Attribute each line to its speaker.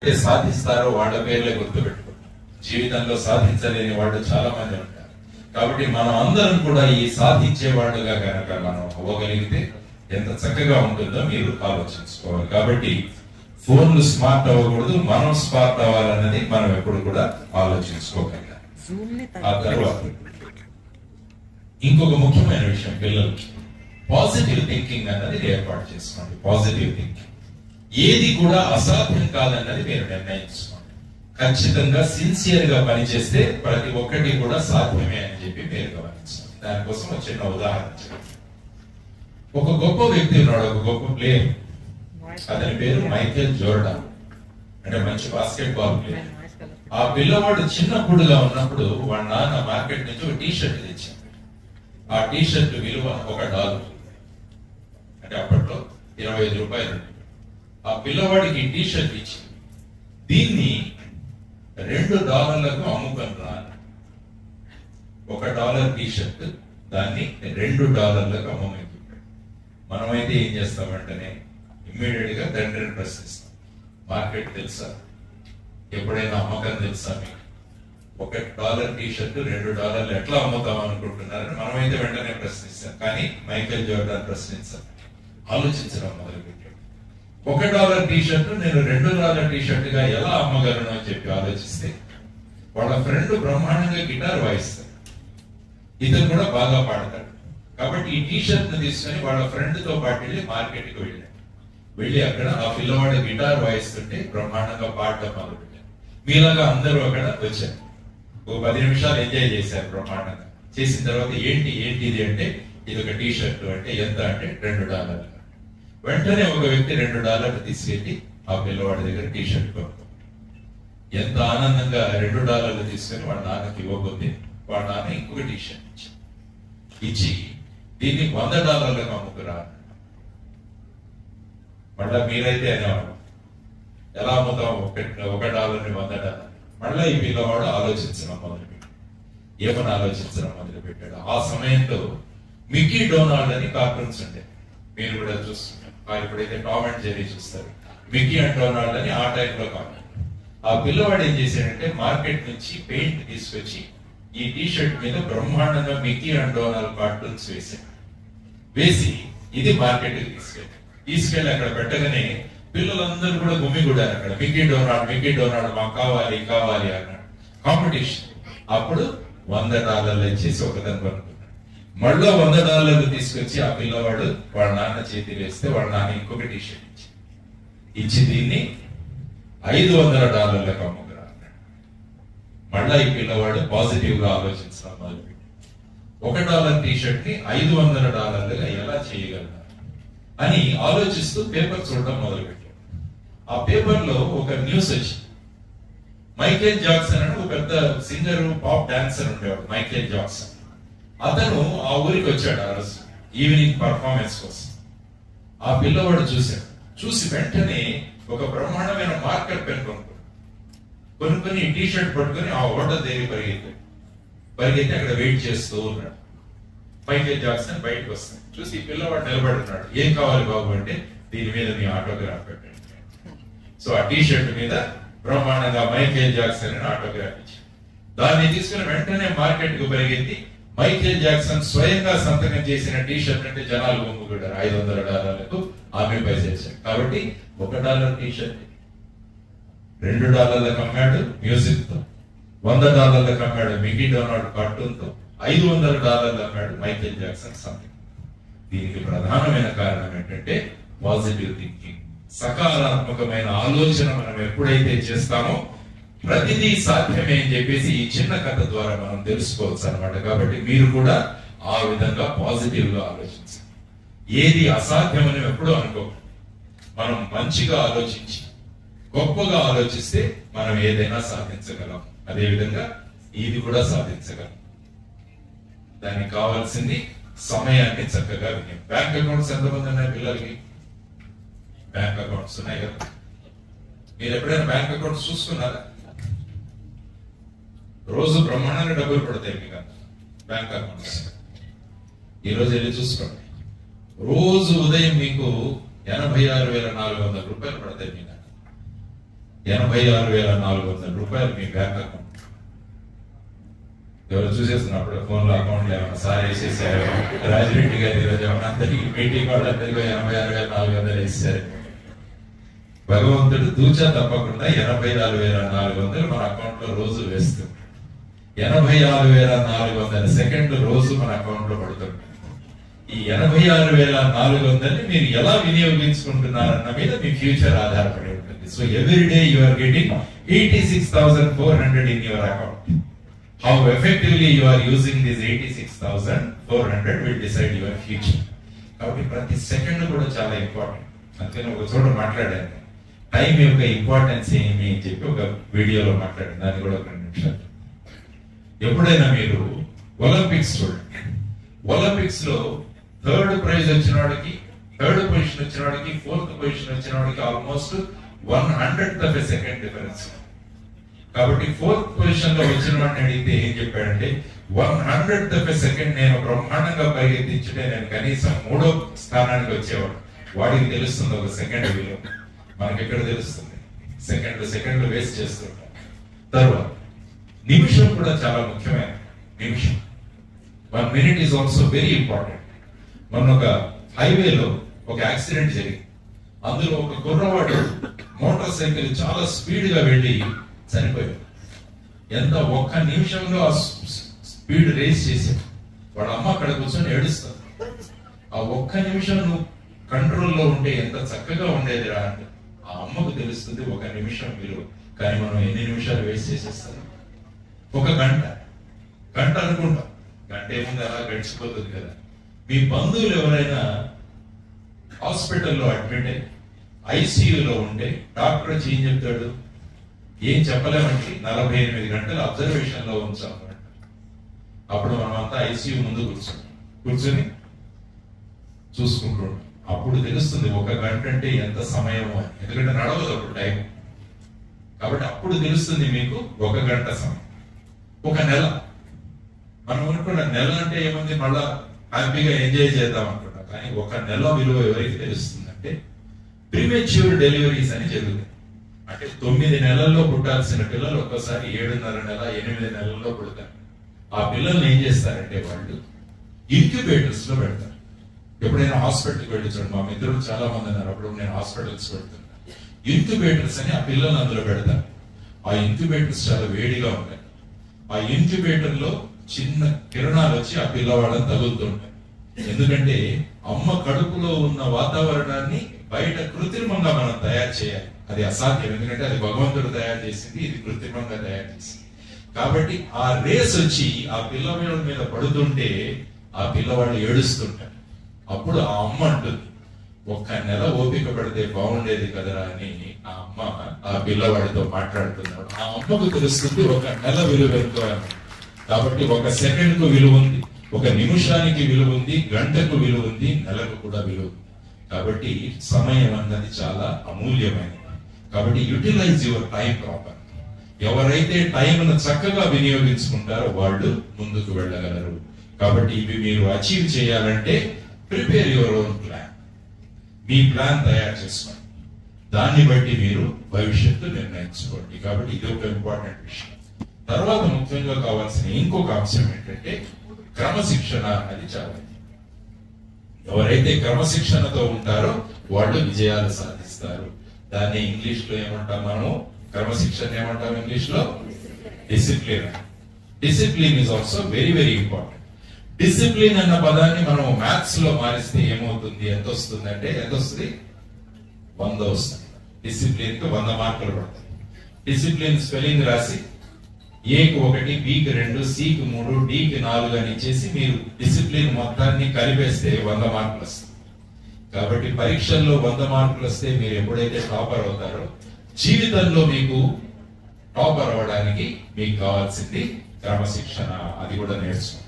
Speaker 1: సాధిస్తారో వాళ్ళ పేర్లే గుర్తుపెట్టుకో. జీవితంలో సాధించలేని వాళ్ళు చాలా మంది ఉంటారు. కాబట్టి మనం అందరం కూడా ఈ సాధించే వాళ్ళుగా కనుక మనం అవ్వగలిగితే ఎంత చక్కగా ఉంటుందో మీరు ఆలోచించుకోవాలి. కాబట్టి ఫోన్లు స్మార్ట్ అవ్వకూడదు, మనం స్మార్ట్ అవ్వాలన్నది మనం ఎప్పుడు కూడా ఆలోచించుకోగలగాలి. ఆ తర్వాత ఇంకొక ముఖ్యమైన విషయం, పిల్లలకి పాజిటివ్ థింకింగ్ అన్నది ఏర్పాటు చేసుకోండి. పాజిటివ్ థింకింగ్ ఏది కూడా అసాధ్యం కాదన్నది మీరు నిర్ణయించుకోండి. ఖచ్చితంగా సిన్సియర్ గా పనిచేస్తే ప్రతి ఒక్కటి కూడా సాధ్యమే అని చెప్పి మీరు గమనించండి. దానికోసం ఒక చిన్న ఉదాహరణ చెప్పండి. ఒక గొప్ప వ్యక్తి ఉన్నాడు, ఒక గొప్ప ప్లేయర్. అతని పేరు మైకేల్ జోర్డాన్. అంటే మంచి బాస్కెట్ బాల్ ప్లేయర్. ఆ పిల్లవాడు చిన్నప్పుడుగా ఉన్నప్పుడు వాళ్ళ నాన్న మార్కెట్ నుంచి ఒక టీ షర్ట్ తెచ్చాడు. ఆ టీ షర్ట్ విలువ $1. అంటే అప్పట్లో 25 రూపాయలు. ఆ పిల్లవాడికి టీ షర్ట్ ఇచ్చి దీన్ని $2 అమ్ముకొని రా. $1 టీ షర్ట్, దాన్ని $2 అమ్మమని చెప్పాడు. మనమైతే ఏం చేస్తామంటేనే ఇమ్మీడియట్ గా తండ్రిని ప్రశ్నిస్తాం. మార్కెట్ తెలుసా? ఎప్పుడైనా అమ్మకం తెలుసా మీకు? $1 టీ షర్ట్ $2 ఎట్లా అమ్ముతాం అనుకుంటున్నారని మనమైతే వెంటనే ప్రశ్నిస్తాం. కానీ మైకేల్ జోర్డాన్ ప్రశ్నించాం, ఆలోచించడం మొదలుపెట్టాడు. $1 టీ షర్ట్ నేను $2 టీ షర్ట్ గా ఎలా అమ్మగలను అని చెప్పి ఆలోచిస్తే వాళ్ళ ఫ్రెండ్ బ్రహ్మాండంగా గిటార్ వాయిస్తాడు, ఇతను కూడా బాగా పాడతాడు. కాబట్టి ఈ టీ షర్ట్ ను తీసుకొని వాళ్ళ ఫ్రెండ్ తో పాటు వెళ్ళి మార్కెట్ కి వెళ్ళి అక్కడ ఆ పిల్లవాడు గిటార్ వాయిస్తుంటే బ్రహ్మాండంగా పాడటం మొదలుపెట్టాడు. మీలాగా అందరూ అక్కడ వచ్చారు. ఒక 10 నిమిషాలు ఎంజాయ్ చేశారు బ్రహ్మాండంగా. చేసిన తర్వాత ఏంటి ఇది అంటే ఇది ఒక టీ షర్ట్. అంటే ఎంత అంటే $2. వెంటనే ఒక వ్యక్తి $2 తీసుకెళ్లి ఆ పిల్లవాడి దగ్గర టీ షర్ట్ కొనుక్కో. ఎంత ఆనందంగా $2 తీసుకొని వాళ్ళ నాన్నకి ఇవ్వబోతే వాళ్ళ నాన్న ఇంకొక టీ షర్ట్ ఇచ్చి దీన్ని $100 అమ్ముకురా. మళ్ళా మీరైతే అనేవాడు, ఎలా అమ్ముతాం $1 $100? మళ్ళా ఈ పిల్లవాడు ఆలోచించడం మొదలుపెట్టాడు. ఏమని ఆలోచించడం మొదలుపెట్టాడు? ఆ సమయంలో మిక్కీ డొనాల్డ్ అని కార్టూన్స్ ఉంటాయి, మీరు కూడా చూస్తున్నారు. ఇప్పుడైతే టామ్ అండ్ జెర్రీ చూస్తారు. మిక్కీ అండ్ డొనాల్డ్ అని ఆ టైంలో కార్టూన్. ఆ పిల్లవాడు ఏం చేశాడంటే మార్కెట్ నుంచి పెయింట్ తీసుకొచ్చి ఈ టీ షర్ట్ మీద బ్రహ్మాండంగా మిక్కీ అండ్ డొనాల్డ్ కార్టూన్స్ వేసి ఇది మార్కెట్ కి తీసుకెళ్ళి అక్కడ పెట్టగానే పిల్లలందరూ కూడా గుమిగూడారు అక్కడ. మిక్కీ డొనాల్డ్ మాకు కావాలి అన్నాడు. కాంపిటీషన్. అప్పుడు $100 ఇచ్చేసి ఒకదాన్ని కొనుక్కున్నాడు. మళ్ళీ $100 తీసుకొచ్చి ఆ పిల్లవాడు వాళ్ళ నాన్న చేతి వేస్తే వాళ్ళ నాన్న ఇంకొక టీ షర్ట్ ఇచ్చి దీన్ని $500 అమ్ముకురా అన్నాడు. మళ్ళా ఈ పిల్లవాడు పాజిటివ్ గా ఆలోచించడం మొదలుపెట్టి $1 టీ షర్ట్ ని $500 ఎలా చేయగలరు అని ఆలోచిస్తూ పేపర్ చూడడం మొదలుపెట్టాడు. ఆ పేపర్ లో ఒక న్యూస్ వచ్చింది. మైకేల్ జాక్సన్ అని ఒక పెద్ద సింగర్, పాప్ డాన్సర్ ఉండేవాడు మైకేల్ జాక్సన్. అతను ఆ ఊరికి వచ్చాడు ఆ రోజు ఈవినింగ్ పర్ఫార్మెన్స్ కోసం. ఆ పిల్లవాడు చూసి వెంటనే ఒక బ్రహ్మాండమైన మార్కర్ పెన్ కొనుక్కొని టీ షర్ట్ పట్టుకొని ఆ హోటల్ దగ్గర పరిగెత్తి అక్కడ వెయిట్ చేస్తూ ఉన్నాడు. మైకేల్ జాక్సన్ బయటకు వస్తాడు. చూసి పిల్లవాడు నిలబడి ఉన్నాడు. ఏం కావాలి బాబు అంటే దీని మీద మీ ఆటోగ్రాఫ్ పెట్టండి. సో ఆ టీ షర్ట్ మీద బ్రహ్మాండంగా మైకేల్ జాక్సన్ అని ఆటోగ్రాఫ్ ఇచ్చి దాన్ని తీసుకుని వెంటనే మార్కెట్ కు పరిగెత్తి మైకేల్ జాక్సన్ స్వయంగా సంతకం చేసిన టీ షర్ట్ అంటే జనాలు గుమ్ముకుంటారు. $500 ఆమెపై చేశారు. కాబట్టి $1 టీ షర్ట్ $2 అమ్మాడు మ్యూజిక్ తో, $100 అమ్మాడు మిక్కీ డొనాల్డ్ కార్టూన్ తో, $500 అమ్మాడు మైకేల్ జాక్సన్ సంతకం. దీనికి ప్రధానమైన కారణం ఏంటంటే పాజిటివ్ థింకింగ్. సకారాత్మకమైన ఆలోచన మనం ఎప్పుడైతే చేస్తామో ప్రతిదీ సాధ్యమే అని చెప్పేసి ఈ చిన్న కథ ద్వారా మనం తెలుసుకోవచ్చు అనమాట. కాబట్టి మీరు కూడా ఆ విధంగా పాజిటివ్ గా ఆలోచించాలి. ఏది అసాధ్యమని ఎప్పుడూ అనుకో. మనం మంచిగా ఆలోచించి గొప్పగా ఆలోచిస్తే మనం ఏదైనా సాధించగలం. అదే విధంగా ఇది కూడా సాధించగలం. దానికి కావాల్సింది సమయాన్ని చక్కగా వినియోగం. బ్యాంక్ అకౌంట్స్ ఎంతమంది ఉన్నాయి పిల్లలకి? బ్యాంక్ అకౌంట్స్ ఉన్నాయి కదా. మీరు ఎప్పుడైనా బ్యాంక్ అకౌంట్స్ చూసుకున్నారా? రోజు బ్రహ్మాండంగా డబ్బులు పడతాయి మీకు బ్యాంక్ అకౌంట్స్. ఈ రోజు వెళ్ళి చూసుకోండి. రోజు ఉదయం మీకు 86,400 రూపాయలు పడతాయి మీకు. 86,400 రూపాయలు మీ బ్యాంక్ అకౌంట్. ఎవరు చూసేస్తున్నప్పుడు ఫోన్లో అకౌంట్లు ఏమన్నా సార్ వేసేసారు, రాజిరెడ్డి గారి ఈరోజు ఏమన్నా అందరికీ మీటింగ్ వాళ్ళందరికీ 86,400 వేసారు. భగవంతుడు దూచా తప్పకుండా 84,400 మన అకౌంట్ లో రోజు వేస్తుంది. 86,400 సెకండ్లు రోజు మన అకౌంట్ లో పడుతుంది. ఈ 86,400 మీరు ఎలా వినియోగించుకుంటున్నారన్న మీద మీ ఫ్యూచర్ ఆధారపడి ఉంటుంది. So every day you are getting 86,400 in your account. How effectively you are using this 86,400 will decide your future. కాబట్టి ప్రతి సెకండ్ కూడా చాలా ఇంపార్టెంట్. అందుకని ఒక చోట మాట్లాడాను, టైం యొక్క ఇంపార్టెన్స్ ఏమి అని చెప్పి ఒక వీడియోలో మాట్లాడాను. దాన్ని కూడా ఒక 2 నిమిషాలు. ఎప్పుడైనా మీరు ఒలింపిక్స్ చూడండి. ఒలింపిక్స్ లో 3rd ప్రైజ్ వచ్చిన వాడికి, 3rd పొజిషన్ వచ్చిన వాడికి, 4th పొజిషన్ వచ్చిన వాడికి almost 1/100th of a second difference. కాబట్టి 4th పొజిషన్ లో వచ్చిన వాడిని అడిగితే ఏం చెప్పాడంటే 1/100th of a second నేను బ్రహ్మాండంగా పరిగెత్తించుంటే నేను కనీసం 3వ స్థానానికి వచ్చేవాడు. వాడికి తెలుస్తుంది ఒక సెకండ్ విలువ, మనకి ఎక్కడ తెలుస్తుంది? సెకండ్లు వేస్ట్ చేస్తుంటాం. తర్వాత నిమిషం కూడా చాలా ముఖ్యమైన నిమిషం. 1 minute is also very important. మొన్న ఒక హైవేలో ఒక యాక్సిడెంట్ జరిగింది. అందులో ఒక కుర్రవాడు మోటార్ సైకిల్ చాలా స్పీడ్ గా వెళ్ళి చనిపోయాడు. ఎంత 1 నిమిషంలో ఆ స్పీడ్ రేస్ చేశాడు. వాళ్ళ అమ్మ అక్కడ కూర్చొని ఏడుస్తుంది. ఆ 1 నిమిషం నువ్వు కంట్రోల్లో ఉంటే ఎంత చక్కగా ఉండేది రా అంటే ఆ అమ్మకు తెలుస్తుంది 1 నిమిషం విలువ. కానీ మనం ఎన్ని నిమిషాలు వేస్ట్ చేసేస్తాం? 1 గంట అనుకుంటాం. గంట ఏముంది, అలా గడిచిపోతుంది కదా. మీ బంధువులు ఎవరైనా హాస్పిటల్లో అడ్మిట్ అయ్యి ఐసీయూలో ఉంటే డాక్టర్ వచ్చి ఏం చెప్తాడు? ఏం చెప్పలేమంటే 48 గంటలు అబ్జర్వేషన్ లో ఉంచాము. అప్పుడు మనమంతా ఐసీయూ ముందు కూర్చొని చూసుకుంటున్నాం. అప్పుడు తెలుస్తుంది 1 గంట అంటే ఎంత సమయం అని. ఎందుకంటే నడవదు అప్పుడు టైం. కాబట్టి అప్పుడు తెలుస్తుంది మీకు 1 గంట సమయం. 1 నెల మనం అనుకున్న నెల అంటే ఏముంది, మళ్ళా హ్యాపీగా ఎంజాయ్ చేద్దాం అనుకుంటాం. కానీ 1 నెల విలువ ఎవరికి తెలుస్తుందంటే ప్రీమెచ్యూర్ డెలివరీస్ అని జరుగుతుంది. అంటే 9 నెలల్లో పుట్టాల్సిన పిల్లలు ఒక్కసారి 7.5 నెల 8 నెలల్లో పుడతారు. ఆ పిల్లల్ని ఏం చేస్తారంటే వాళ్ళు ఇంక్యుబేటర్స్ లో పెడతారు. ఎప్పుడైనా హాస్పిటల్కి వెళ్ళి చూడండి, మా మిత్రులు చాలా మంది ఉన్నారు, అప్పుడు నేను హాస్పిటల్స్ పెడుతున్నాను. ఇంక్యుబేటర్స్ అని ఆ పిల్లల్ని అందులో పెడతారు. ఆ ఇంక్యుబేటర్స్ చాలా వేడిగా ఉంటాయి. ఆ ఇంక్యుబేటర్ లో చిన్న కిరణాలు వచ్చి ఆ పిల్లవాళ్ళని తగులుతుంటాయి. ఎందుకంటే అమ్మ కడుపులో ఉన్న వాతావరణాన్ని బయట కృత్రిమంగా మనం తయారు చేయాలి. అది అసాధ్యం. ఎందుకంటే అది భగవంతుడు తయారు చేసింది, ఇది కృత్రిమంగా తయారు చేసింది. కాబట్టి ఆ రేస్ వచ్చి ఆ పిల్లవాళ్ళ మీద పడుతుంటే ఆ పిల్లవాళ్ళు ఏడుస్తుంటారు. అప్పుడు ఆ అమ్మ అంటుంది 1 నెల ఓపిక పడితే బాగుండేది కదరా అని ఆ అమ్మ ఆ పిల్లవాడితో మాట్లాడుతున్నాడు. ఆ అమ్మకు తెలుస్తుంది 1 నెల విలువ ఎంతో అని. కాబట్టి 1 సెకండ్కు విలువ ఉంది, 1 నిమిషానికి విలువ ఉంది, గంటకు విలువ ఉంది, నెలకు కూడా విలువ ఉంది. కాబట్టి సమయం అన్నది చాలా అమూల్యమైనది. కాబట్టి యూటిలైజ్ యువర్ టైం ప్రాపర్. ఎవరైతే టైంను చక్కగా వినియోగించుకుంటారో వాళ్ళు ముందుకు వెళ్ళగలరు. కాబట్టి ఇవి మీరు అచీవ్ చేయాలంటే prepare your own plan. Me plan తయారు చేసుకోండి, దాన్ని బట్టి మీరు భవిష్యత్తు నిర్ణయించుకోండి. కాబట్టి ఇది ఒక ఇంపార్టెంట్ విషయం. తర్వాత ముఖ్యంగా కావాల్సిన ఇంకొక అంశం ఏంటంటే క్రమశిక్షణ అనేది చాలా. ఎవరైతే క్రమశిక్షణతో ఉంటారో వాళ్ళు విజయాలు సాధిస్తారు. దాన్ని ఇంగ్లీష్ లో ఏమంటాం మనము? క్రమశిక్షణ ఏమంటాం ఇంగ్లీష్ లో? Discipline. Discipline is also very very important. Discipline అన్న పదాన్ని మనం మ్యాథ్స్ లో మారిస్తే ఏమవుతుంది? ఎంత వస్తుంది అంటే ఎంత వస్తుంది? 100 వస్తుంది. డిసిప్లిన్ కి 100 మార్కులు పడతాయి. డిసిప్లిన్ స్పెల్లింగ్ రాసి ఏకి 1, బికి 2, సికి 3, డికి 4 అని ఇచ్చేసి మీరు డిసిప్లిన్ మొత్తాన్ని కలిపేస్తే 100 మార్కులు వస్తాయి. కాబట్టి పరీక్షల్లో 100 మార్కులు వస్తే మీరు ఎప్పుడైతే టాపర్ అవుతారో జీవితంలో మీకు టాపర్ అవ్వడానికి మీకు కావాల్సింది క్రమశిక్షణ. అది కూడా నేర్చుకోండి.